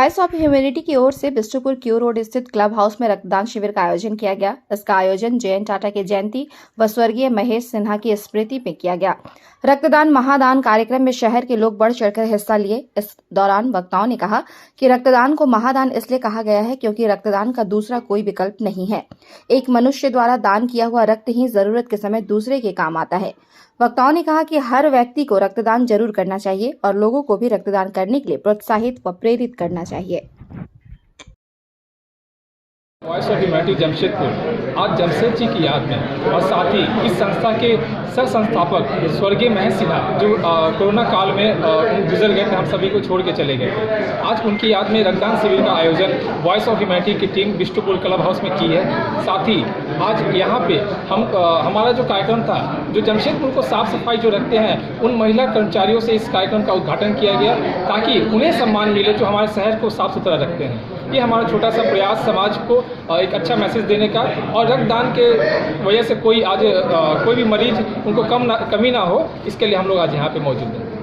Voice of humanity की ओर से Bistupur Q road स्थित क्लब हाउस में रक्तदान शिविर का आयोजन किया गया। इसका आयोजन JN टाटा की जयंती व स्वर्गीय महेश सिन्हा की स्मृति में किया गया। रक्तदान महादान कार्यक्रम में शहर के लोग बढ़ चढ़कर हिस्सा लिए। इस दौरान वक्ताओं ने कहा कि रक्तदान को महादान इसलिए कहा गया है क्योंकि रक्तदान का दूसरा कोई विकल्प नहीं है। एक मनुष्य द्वारा दान किया हुआ रक्त ही जरूरत के समय दूसरे के काम आता है। वक्ताओं ने कहा कि हर व्यक्ति को रक्तदान जरूर करना चाहिए और लोगों को भी रक्तदान करने के लिए प्रोत्साहित व प्रेरित करना चाहिए। वॉइस ऑफ ह्यूमैनिटी जमशेदपुर आज जमशेद जी की याद में और साथ ही इस संस्था के सह संस्थापक स्वर्गीय महेश सिन्हा जो कोरोना काल में गुजर गए थे, हम सभी को छोड़ के चले गए। आज उनकी याद में रक्तदान शिविर का आयोजन वॉइस ऑफ ह्यूमैनिटी की टीम बिष्टुपुर क्लब हाउस में की है। साथ ही आज यहाँ पे हमारा जो कार्यक्रम था, जो जमशेदपुर को साफ सफाई जो रखते हैं, उन महिला कर्मचारियों से इस कार्यक्रम का उद्घाटन किया गया ताकि उन्हें सम्मान मिले जो हमारे शहर को साफ सुथरा रखते हैं। ये हमारा छोटा सा प्रयास समाज को एक अच्छा मैसेज देने का और रक्तदान के वजह से कोई भी मरीज उनको कमी ना हो, इसके लिए हम लोग आज यहाँ पे मौजूद हैं।